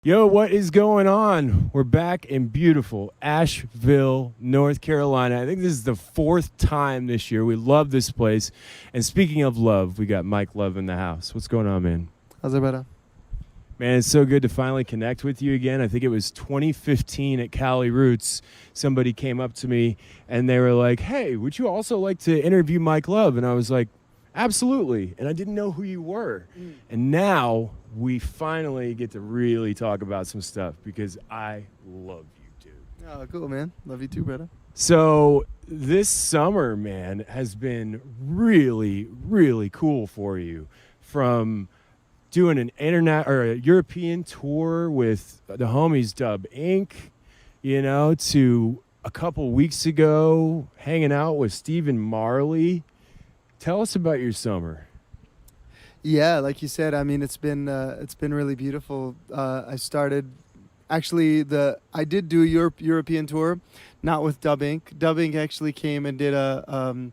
Yo, what is going on? We're back in beautiful Asheville, North Carolina. I think this is the fourth time this year. We love this place. And speaking of love, we got Mike Love in the house. What's going on, man? How's it, brother? Man, it's so good to finally connect with you again. I think it was 2015 at Cali Roots. Somebody came up to me and they were like, hey, would you also like to interview Mike Love? And I was like, absolutely. And I didn't know who you were. And now we finally get to really talk about some stuff because I love you, dude. Oh, cool, man. Love you too, brother. So this summer, man, has been really, really cool for you. From doing an a European tour with the homies Dub Inc., you know, to a couple weeks ago hanging out with Stephen Marley. Tell us about your summer. Yeah, like you said, I mean, it's been really beautiful. I did do a European tour, not with Dub Inc. Dub Inc. actually came and did a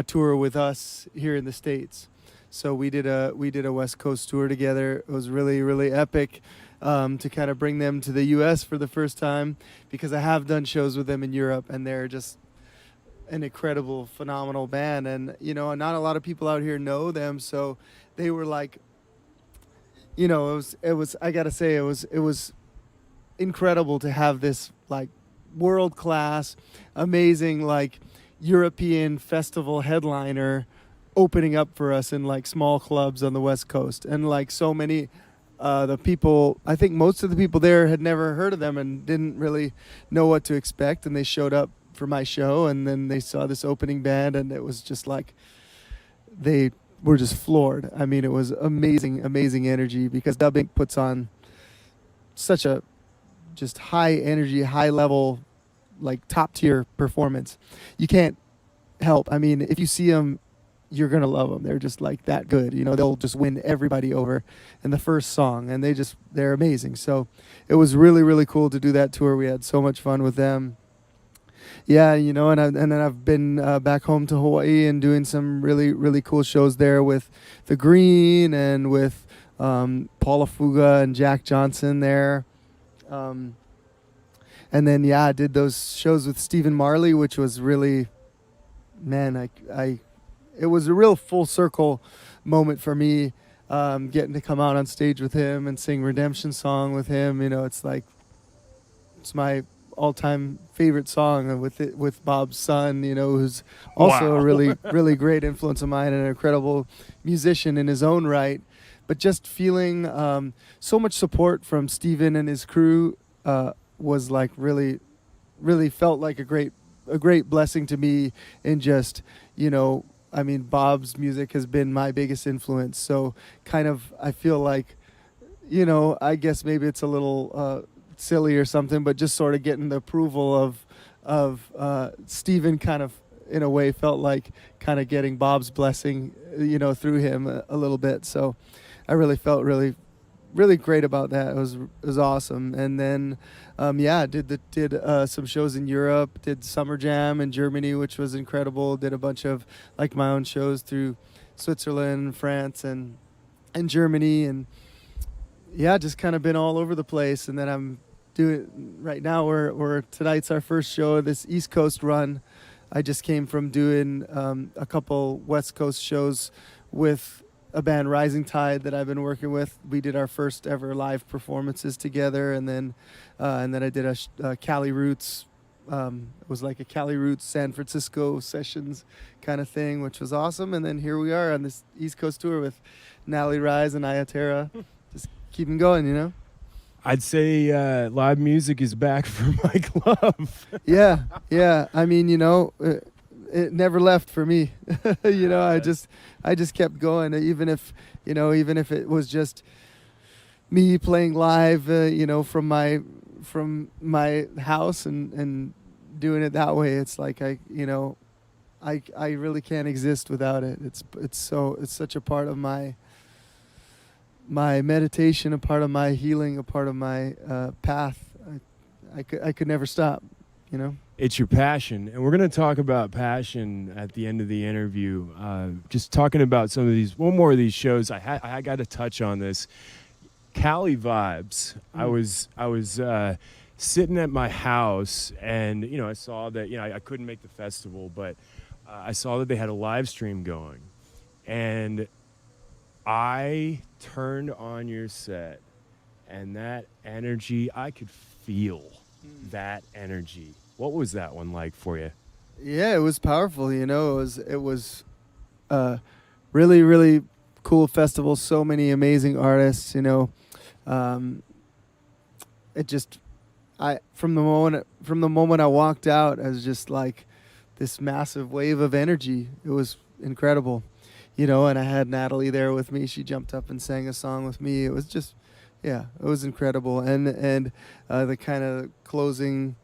tour with us here in the States. So we did a West Coast tour together. It was really, really epic to kind of bring them to the U.S. for the first time, because I have done shows with them in Europe, and they're just an incredible, phenomenal band. And, you know, not a lot of people out here know them, so they were like, you know, it was I gotta say, it was incredible to have this like world-class, amazing, like European festival headliner opening up for us in like small clubs on the West Coast. And like so many the people, I think most of the people there had never heard of them and didn't really know what to expect, and they showed up for my show, and then they saw this opening band, and it was just like they were just floored. I mean, it was amazing energy, because Dub Inc. puts on such a just high energy, high level, like top tier performance. You can't help. I mean, if you see them, you're going to love them. They're just like that good. You know, they'll just win everybody over in the first song, and they're amazing. So it was really, really cool to do that tour. We had so much fun with them. Yeah, you know, and then I've been back home to Hawaii and doing some really, really cool shows there with The Green and with Paula Fuga and Jack Johnson there. And then, yeah, I did those shows with Stephen Marley, which was really, man, it was a real full circle moment for me, getting to come out on stage with him and sing Redemption Song with him. You know, it's my all-time favorite song with Bob's son, you know, who's also a really, really great influence of mine and an incredible musician in his own right. But just feeling so much support from Stephen and his crew was like really, really felt like a great blessing to me. And just, you know, I mean, Bob's music has been my biggest influence. So kind of, I feel like, you know, I guess maybe it's a little silly or something, but just sort of getting the approval of Stephen kind of, in a way, felt like kind of getting Bob's blessing, you know, through him a little bit. So I really felt really, really great about that. It was awesome. And then, did some shows in Europe, did Summer Jam in Germany, which was incredible. Did a bunch of like my own shows through Switzerland, France, and Germany, and yeah, just kind of been all over the place. And then I'm doing right now. We're tonight's our first show of this East Coast run. I just came from doing a couple West Coast shows with a band, Rising Tide, that I've been working with. We did our first ever live performances together, and then I did a Cali Roots. It was like a Cali Roots San Francisco sessions kind of thing, which was awesome. And then here we are on this East Coast tour with Natalie Rise and Ayatera. Just keeping going, you know. I'd say live music is back for Mike Love. Yeah. I mean, you know, it never left for me. You know, I just kept going, even if it was just me playing live, you know, from my house and doing it that way. It's like I really can't exist without it. It's such a part of my meditation, a part of my healing, a part of my path. I could never stop, you know. It's your passion, and we're going to talk about passion at the end of the interview. Just talking about one more of these shows. I got to touch on this. Cali vibes. I was sitting at my house, and I saw that I couldn't make the festival, but I saw that they had a live stream going, and I turned on your set, and that energy, I could feel that energy. What was that one like for you? Yeah, it was powerful. It was really, really cool festival. So many amazing artists. It just, I from the moment I walked out, I was just like this massive wave of energy. It was incredible. And I had Natalie there with me. She jumped up and sang a song with me. It was just, yeah, it was incredible. And the kind of closing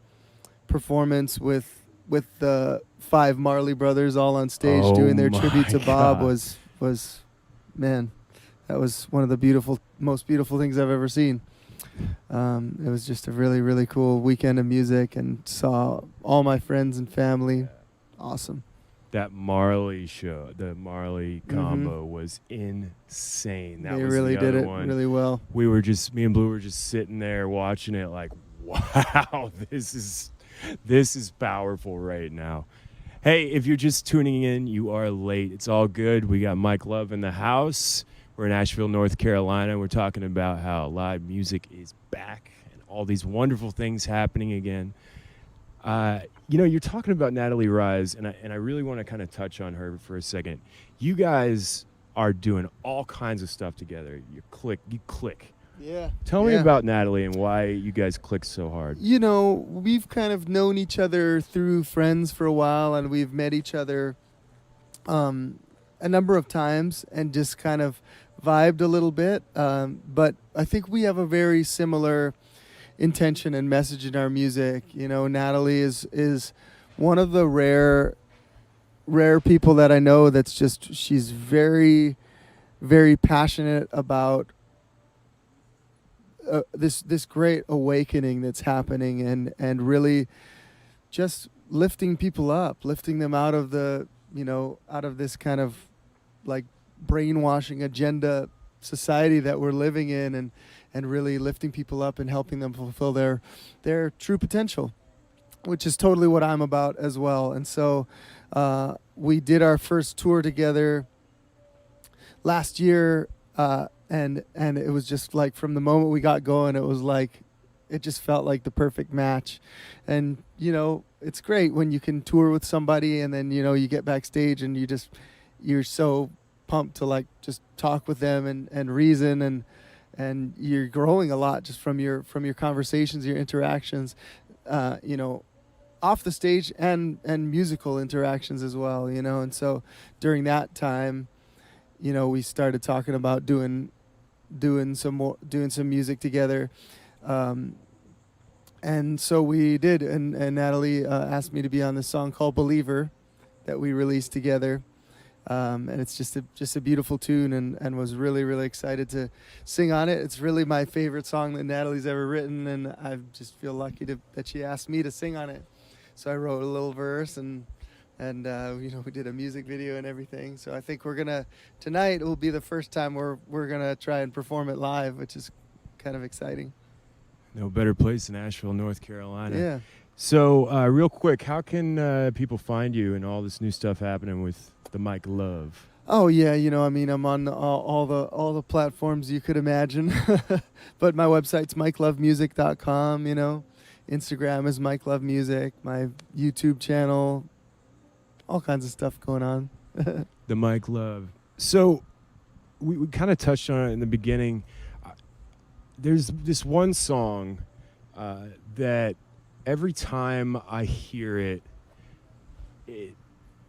performance with the 5 Marley brothers all on stage doing their tribute to Bob was man, that was one of the most beautiful things I've ever seen. It was just a really, really cool weekend of music, and saw all my friends and family. Awesome. That Marley show, the Marley combo was insane. That They was really the did other it one. really well. Me and Blue were just sitting there watching it like, wow, this is powerful right now. Hey, if you're just tuning in, you are late. It's all good. We got Mike Love in the house. We're in Asheville, North Carolina. We're talking about how live music is back and all these wonderful things happening again. You're talking about Natalie Rise, and I really want to kind of touch on her for a second. You guys are doing all kinds of stuff together. You click. Yeah. Tell me about Natalie and why you guys click so hard. We've kind of known each other through friends for a while, and we've met each other a number of times and just kind of vibed a little bit. But I think we have a very similar intention and message in our music. Natalie is one of the rare people that I know that's just, she's very, very passionate about this great awakening that's happening, and really just lifting people up, lifting them out of this kind of like brainwashing agenda society that we're living in, and really lifting people up and helping them fulfill their true potential, which is totally what I'm about as well. And so we did our first tour together last year, and it was just like, from the moment we got going, it just felt like the perfect match. And it's great when you can tour with somebody, and then you get backstage and you're so pumped to like just talk with them and reason, and you're growing a lot just from your conversations, your interactions, off the stage and musical interactions as well, and so during that time, we started talking about doing some music together, and so we did, and Natalie asked me to be on this song called Believer that we released together. And it's just a beautiful tune, and was really, really excited to sing on it. It's really my favorite song that Natalie's ever written, and I just feel lucky that she asked me to sing on it. So I wrote a little verse, and we did a music video and everything. So I think tonight will be the first time we're gonna try and perform it live, which is kind of exciting. No better place than Asheville, North Carolina. Yeah. So real quick, how can people find you and all this new stuff happening with the Mike Love? Oh yeah, I'm on all the platforms you could imagine, but my website's mikelovemusic.com. Instagram is mikelovemusic. My YouTube channel, all kinds of stuff going on. The Mike Love. So we kind of touched on it in the beginning. There's this one song that every time I hear it, it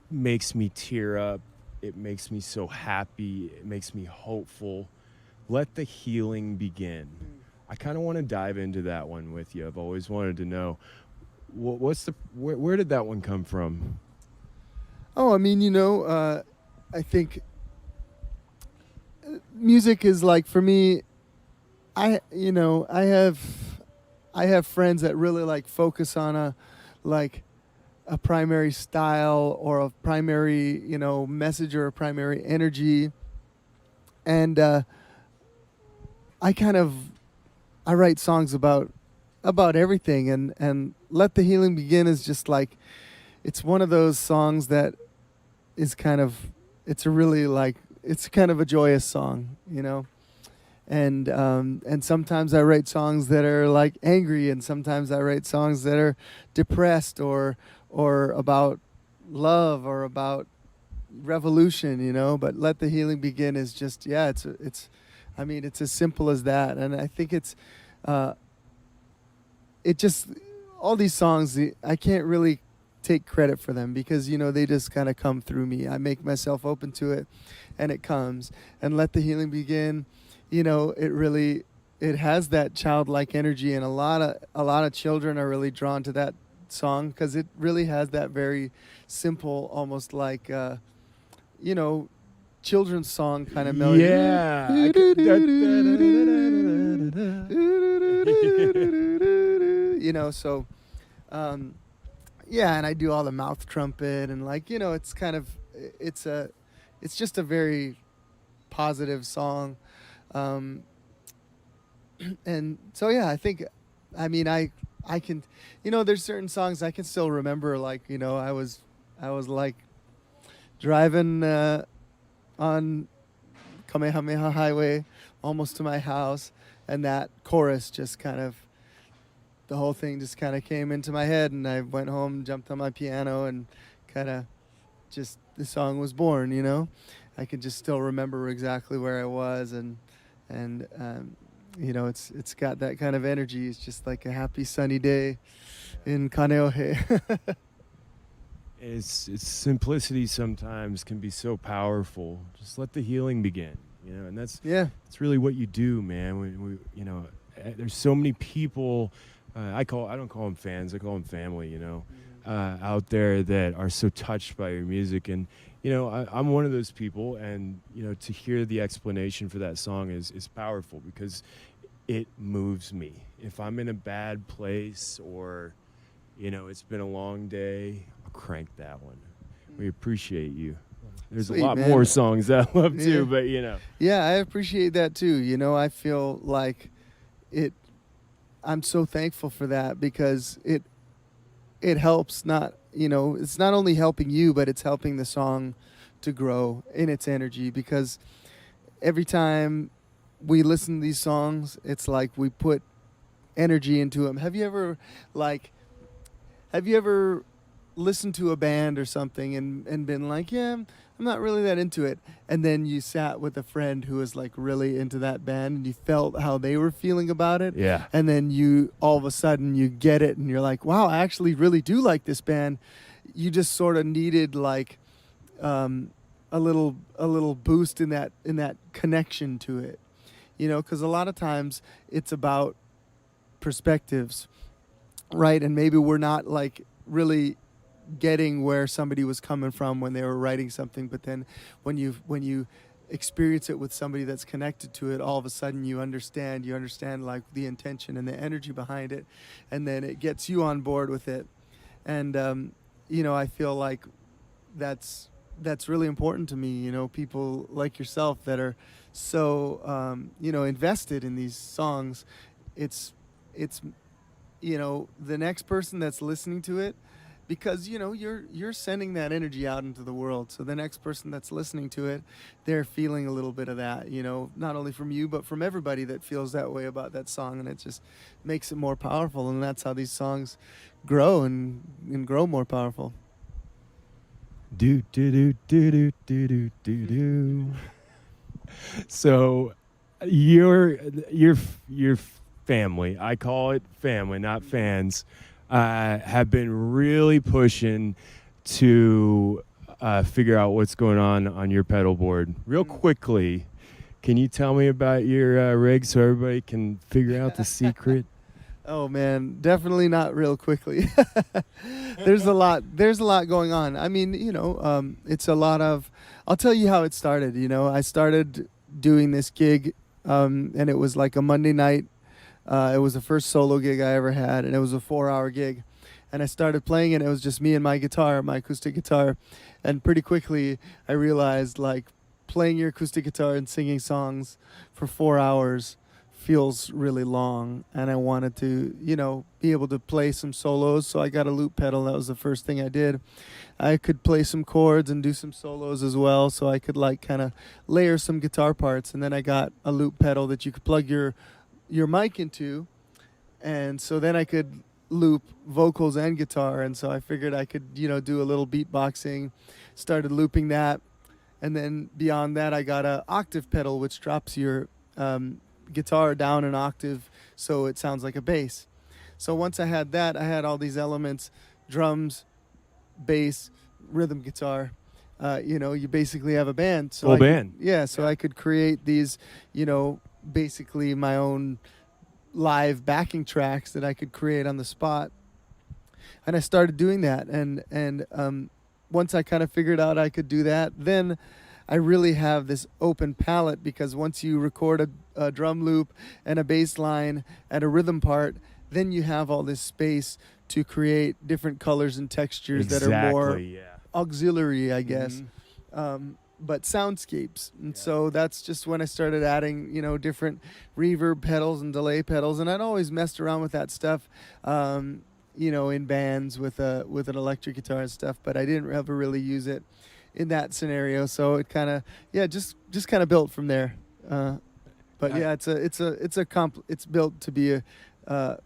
makes me tear up. It makes me so happy. It makes me hopeful. Let the healing begin. I kind of want to dive into that one with you. I've always wanted to know where did that one come from? Oh, I think music is like, for me, I have friends that really like focus on a primary style or a primary, message or a primary energy. And I write songs about everything, and Let the Healing Begin is just like, it's one of those songs that is kind of, it's a really like, it's kind of a joyous song, you know. And sometimes I write songs that are like angry, and sometimes I write songs that are depressed or about love or about revolution, you know. But Let the Healing Begin is just, yeah, it's I mean, it's as simple as that. And I think it's it just, all these songs, I can't really take credit for them because, you know, they just kind of come through me. I make myself open to it and it comes. And Let the Healing Begin, you know, it has that childlike energy, and a lot of children are really drawn to that song because it really has that very simple, almost like you know, children's song kind of melody. Yeah. You know, so yeah, and I do all the mouth trumpet, and like, you know, it's kind of, it's just a very positive song. And so yeah, I think, I mean, I can, you know, there's certain songs I can still remember, like, you know, I was like driving on Kamehameha Highway almost to my house, and that chorus just kind of, the whole thing just kind of came into my head, and I went home, jumped on my piano, and kind of just, the song was born, you know. I can just still remember exactly where I was, and you know, it's got that kind of energy. It's just like a happy sunny day in Kaneohe. It's simplicity sometimes can be so powerful. Just let the healing begin, you know, and that's really what you do, man. We you know, there's so many people. I don't call them fans. I call them family. You know, out there that are so touched by your music, and you know, I'm one of those people. And you know, to hear the explanation for that song is powerful because it moves me. If I'm in a bad place or, you know, it's been a long day, I'll crank that one. We appreciate you. There's Sweet, a lot man. more songs that I love too, but you know. Yeah, I appreciate that too. You know, I feel like I'm so thankful for that because it helps, not, you know, it's not only helping you, but it's helping the song to grow in its energy, because every time we listen to these songs, it's like we put energy into them. Have you ever listened to a band or something and been like, yeah, I'm not really that into it, and then you sat with a friend who was like really into that band and you felt how they were feeling about it, Yeah. and then you all of a sudden you get it and you're like, wow, I actually really do like this band. You just sort of needed like a little boost in that connection to it, you know, because a lot of times it's about perspectives, right? And maybe we're not like really getting where somebody was coming from when they were writing something, but then when you experience it with somebody that's connected to it, all of a sudden you understand like the intention and the energy behind it, and then it gets you on board with it. And you know, I feel like that's really important to me, you know, people like yourself that are so you know, invested in these songs. It's you know, the next person that's listening to it, because you know, you're sending that energy out into the world, so the next person that's listening to it, they're feeling a little bit of that, you know, not only from you but from everybody that feels that way about that song, and it just makes it more powerful, and that's how these songs grow and grow more powerful. Do do do do do do do do do. So your family, I call it family, not fans, have been really pushing to figure out what's going on your pedal board. Real quickly, can you tell me about your rig so everybody can figure out the secret? Oh man, definitely not real quickly. There's a lot going on. I mean, you know, it's a lot of, I'll tell you how it started. You know, I started doing this gig, and it was like a Monday night. It was the first solo gig I ever had, and it was a 4-hour gig. And I started playing, and it was just me and my guitar, my acoustic guitar. And pretty quickly, I realized, like, playing your acoustic guitar and singing songs for 4 hours feels really long, and I wanted to, be able to play some solos. So I got a loop pedal. That was the first thing I did. I could play some chords and do some solos as well, so I could like kind of layer some guitar parts. And then I got a loop pedal that you could plug your mic into, and so then I could loop vocals and guitar. And so I figured I could, do a little beatboxing, started looping that. And then beyond that, I got a octave pedal, which drops your guitar down an octave so it sounds like a bass. So once I had that, I had all these elements: drums, bass, rhythm guitar. You basically have a band. So Full band. Yeah, so I could create these, basically my own live backing tracks that I could create on the spot. And I started doing that. And once I kind of figured out I could do that, then I really have this open palette, because once you record a drum loop and a bass line and a rhythm part, then you have all this space to create different colors and textures that are more auxiliary, I guess, but soundscapes. And so that's just when I started adding, different reverb pedals and delay pedals. And I'd always messed around with that stuff, in bands with an electric guitar and stuff, but I didn't ever really use it in that scenario. So it kind of, just kind of built from there. But yeah, it's built to be a,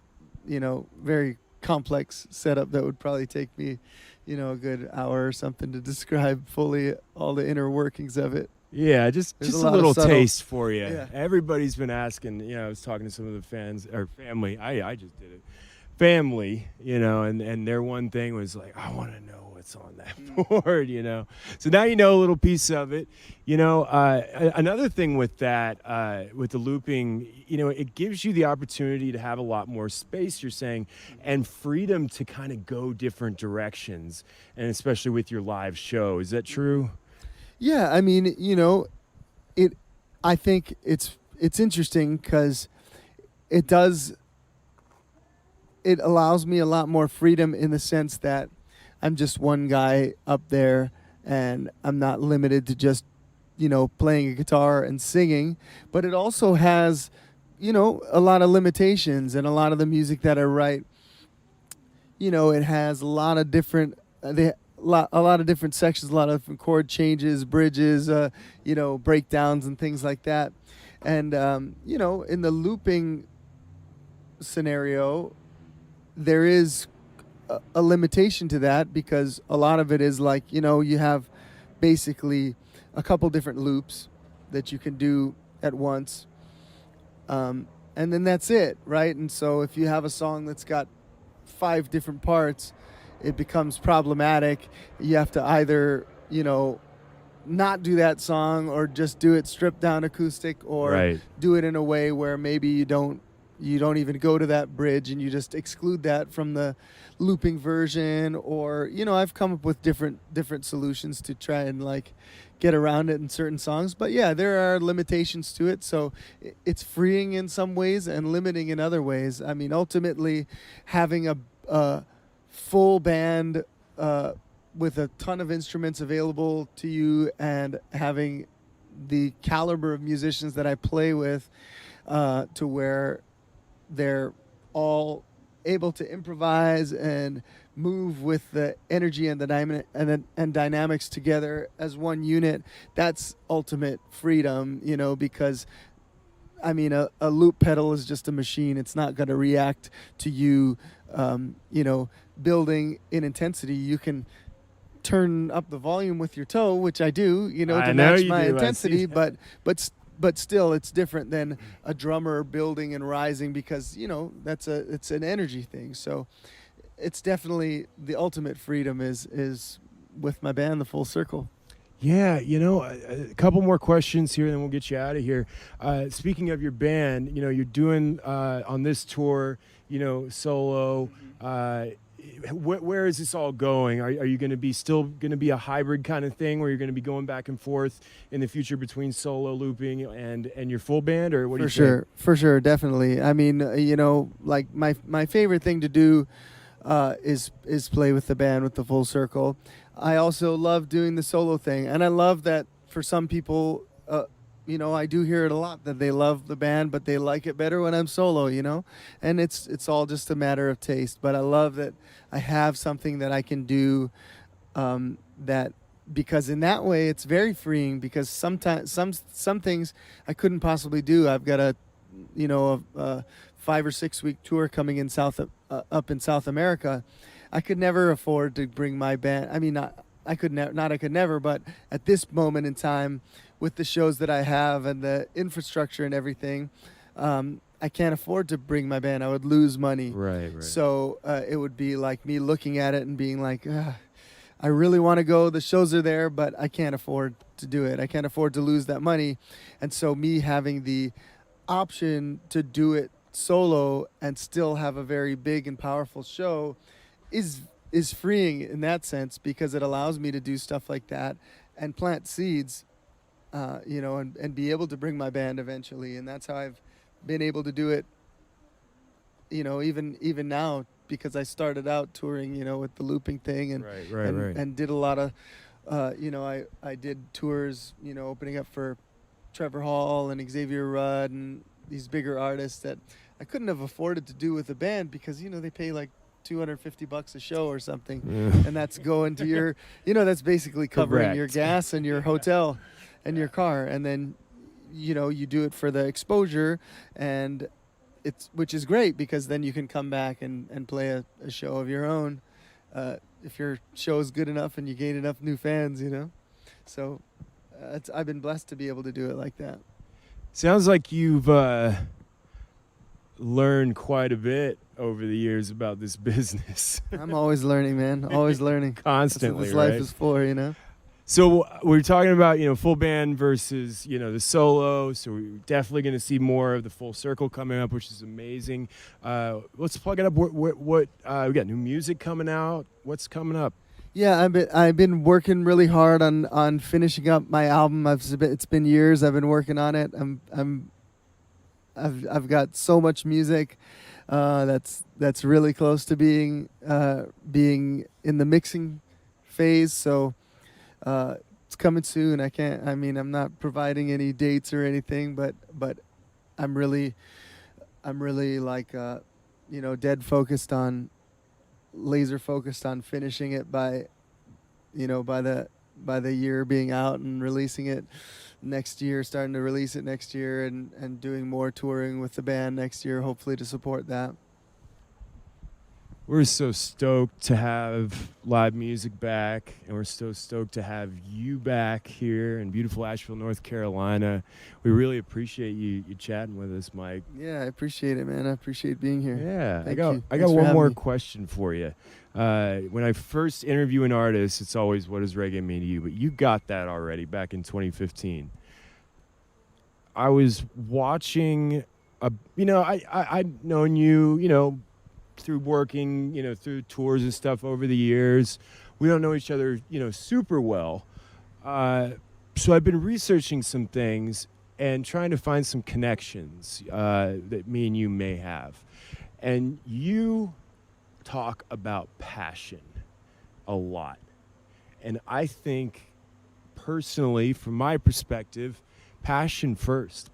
very complex setup that would probably take me, a good hour or something to describe fully all the inner workings of it. Yeah, just There's a little taste for you. Yeah. Everybody's been asking, I was talking to some of the fans or family. I just did it. Family, and their one thing was like, I want to know what's on that board, So now you know a little piece of it. Another thing with that, with the looping, it gives you the opportunity to have a lot more space, you're saying, and freedom to kind of go different directions, and especially with your live show. Is that true? Yeah, I mean, I think it's interesting because it allows me a lot more freedom in the sense that I'm just one guy up there, and I'm not limited to just, playing a guitar and singing. But it also has, a lot of limitations, and a lot of the music that I write, it has a lot of different, a lot of different sections, a lot of different chord changes, bridges, breakdowns and things like that. And, in the looping scenario, there is a limitation to that, because a lot of it is like, you have basically a couple different loops that you can do at once. And then that's it, right? And so if you have a song that's got 5 different parts, it becomes problematic. You have to either, not do that song, or just do it stripped down acoustic, or do it in a way where maybe you don't even go to that bridge and you just exclude that from the looping version. Or, I've come up with different solutions to try and like get around it in certain songs. But yeah, there are limitations to it. So it's freeing in some ways and limiting in other ways. I mean, ultimately having a full band with a ton of instruments available to you, and having the caliber of musicians that I play with, to where they're all able to improvise and move with the energy and the dynamics together as one unit. That's ultimate freedom, because I mean, a loop pedal is just a machine. It's not going to react to you, building in intensity. You can turn up the volume with your toe, which I do, to match my intensity, but still it's different than a drummer building and rising, because it's an energy thing. So it's definitely the ultimate freedom is with my band, The Full Circle. Yeah, a couple more questions here, and then we'll get you out of here. Speaking of your band, you're doing on this tour, solo. Where is this all going? Are you going to still going to be a hybrid kind of thing, where you're going to be going back and forth in the future between solo looping and your full band, or what do you think? For sure, definitely. I mean, like my favorite thing to do is play with the band, with the Full Circle. I also love doing the solo thing, and I love that for some people, I do hear it a lot that they love the band, but they like it better when I'm solo, and it's all just a matter of taste. But I love that I have something that I can do, that because in that way it's very freeing. Because sometimes some things I couldn't possibly do. I've got a 5 or 6 week tour coming in up in South America. I could never afford to bring my band. I mean, I could never, but at this moment in time, with the shows that I have and the infrastructure and everything, I can't afford to bring my band. I would lose money. Right. So it would be like me looking at it and being like, I really want to go. The shows are there, but I can't afford to do it. I can't afford to lose that money. And so me having the option to do it solo and still have a very big and powerful show is freeing in that sense, because it allows me to do stuff like that and plant seeds, and be able to bring my band eventually. And that's how I've been able to do it, even now, because I started out touring, with the looping thing and Right. and did a lot of, I did tours, opening up for Trevor Hall and Xavier Rudd and these bigger artists that I couldn't have afforded to do with a band, because they pay like $250 a show or something, and that's going to your, that's basically covering Correct. your gas and your hotel and your car, and then you do it for the exposure, and which is great, because then you can come back and play a show of your own, if your show is good enough and you gain enough new fans, so I've been blessed to be able to do it like that. Sounds like you've learned quite a bit over the years about this business. I'm always learning, man. Always learning. Constantly, That's what this right? life is for, So we're talking about, full band versus, the solo. So we're definitely going to see more of the full circle coming up, which is amazing. Let's plug it up. What we got new music coming out. What's coming up? Yeah, I've been working really hard on finishing up my album. It's been years I've been working on it. I've got so much music that's really close to being in the mixing phase. So it's coming soon. I'm not providing any dates or anything, but I'm really like laser focused on finishing it by the year being out and releasing it next year, starting to release it next year, and doing more touring with the band next year, hopefully to support that. We're so stoked to have live music back, and we're so stoked to have you back here in beautiful Asheville, North Carolina. We really appreciate you chatting with us, Mike. Yeah, I appreciate it, man. I appreciate being here. Yeah, Thank you. I Thanks got for one more having me. question for you. When I first interview an artist, it's always, what does reggae mean to you? But you got that already back in 2015. I was watching, I'd known you, through working, through tours and stuff over the years. We don't know each other, super well. So I've been researching some things and trying to find some connections that me and you may have. And you talk about passion a lot. And I think, personally, from my perspective, passion first.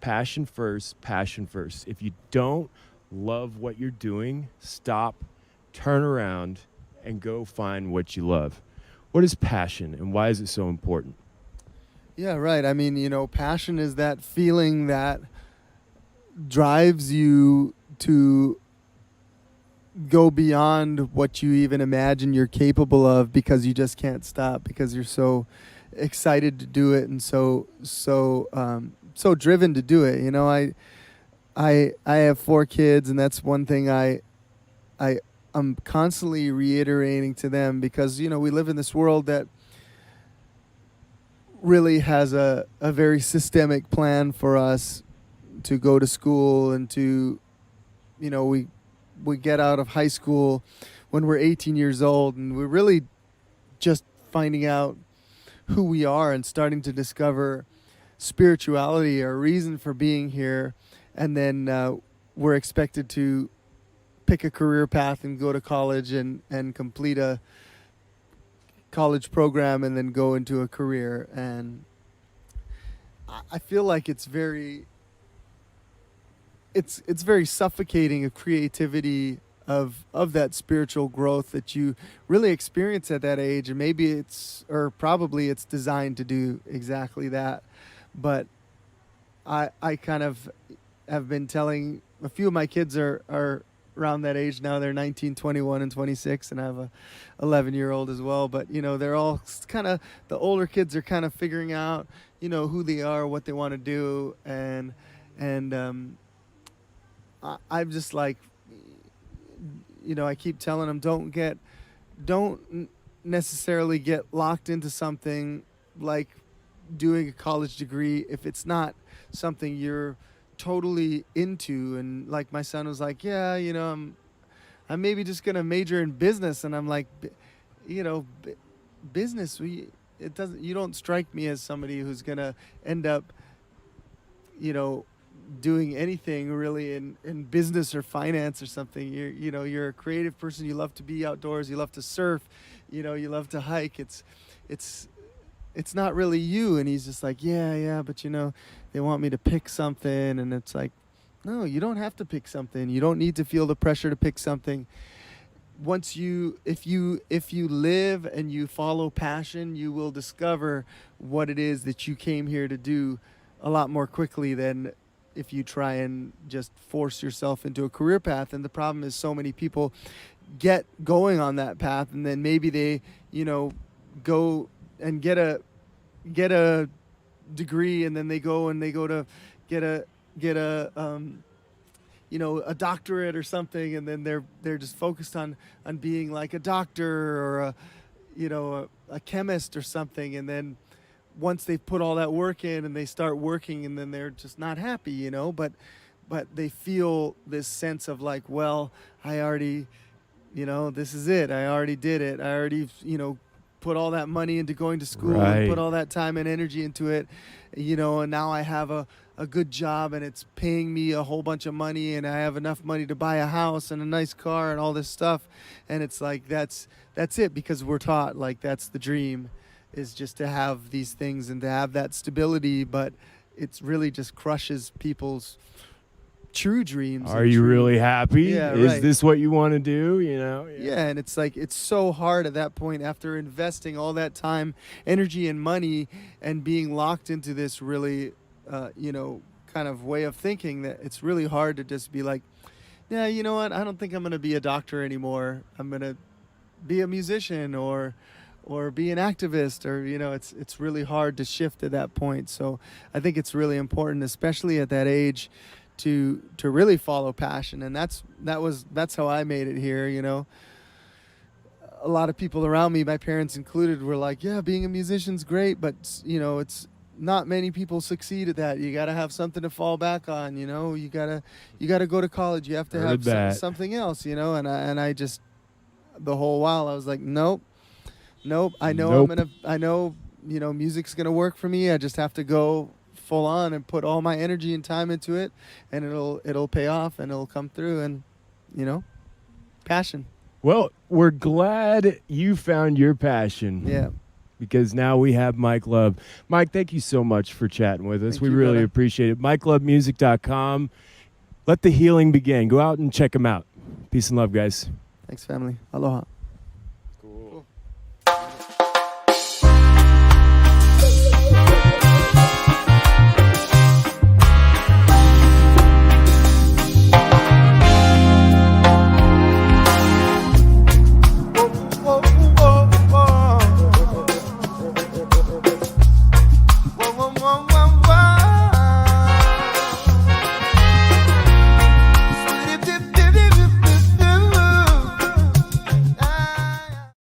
If you don't love what you're doing, stop, turn around, and go find what you love. What is passion, and why is it so important? Yeah, right. I mean, passion is that feeling that drives you to go beyond what you even imagine you're capable of, because you just can't stop, because you're so excited to do it and so driven to do it. I have 4 kids, and that's one thing I'm constantly reiterating to them, because we live in this world that really has a very systemic plan for us to go to school, and to we get out of high school when we're 18 years old, and we're really just finding out who we are and starting to discover spirituality, our reason for being here. And then we're expected to pick a career path and go to college and complete a college program and then go into a career. And I feel like it's very suffocating of creativity, of that spiritual growth that you really experience at that age. And maybe probably it's designed to do exactly that. But I kind of have been telling a few of my kids are around that age now. They're 19, 21, and 26, and I have a 11-year-old as well. But they're all kind of, the older kids are kind of figuring out who they are, what they want to do, and I'm just like, I keep telling them, don't necessarily get locked into something like doing a college degree if it's not something you're totally into. And like my son was like, yeah, I'm maybe just gonna major in business, and I'm like, business, you don't strike me as somebody who's gonna end up doing anything really in business or finance or something. You're a creative person. You love to be outdoors. You love to surf. You love to hike. It's not really you. And he's just like, yeah, but they want me to pick something, and it's like, no, you don't have to pick something. You don't need to feel the pressure to pick something. If you live and you follow passion, you will discover what it is that you came here to do a lot more quickly than if you try and just force yourself into a career path. And the problem is, so many people get going on that path, and then maybe they go and get a degree, and then they go to get a doctorate or something, and then they're just focused on being like a doctor or a chemist or something. And then once they've put all that work in and they start working, and then they're just not happy, but they feel this sense of like, well, I already, this is it. I already did it. I already, put all that money into going to school, Right. and put all that time and energy into it, and now I have a good job, and it's paying me a whole bunch of money, and I have enough money to buy a house and a nice car and all this stuff. And it's like, that's it, because we're taught like that's the dream, is just to have these things and to have that stability. But it's really just crushes people's true dreams. Are you really happy? Yeah, Is right. this what you want to do? Yeah, and it's like, it's so hard at that point, after investing all that time, energy, and money, and being locked into this really, kind of way of thinking, that it's really hard to just be like, yeah, you know what? I don't think I'm going to be a doctor anymore. I'm going to be a musician or be an activist, or it's really hard to shift at that point. So I think it's really important, especially at that age, to really follow passion. And that's how I made it here. A lot of people around me, my parents included, were like, yeah, being a musician's great, but it's not many people succeed at that. You got to have something to fall back on. You got to go to college. You have to have something else. And I just, the whole while, I was like, nope. I know music's gonna work for me. I just have to go full on and put all my energy and time into it, and it'll pay off, and it'll come through. And passion. Well, we're glad you found your passion. Yeah. Because now we have Mike Love. Mike, thank you so much for chatting with us. Thank We you, really brother. appreciate it. mikelovemusic.com. Let the healing begin. Go out and check him out. Peace and love, guys. Thanks, family. Aloha.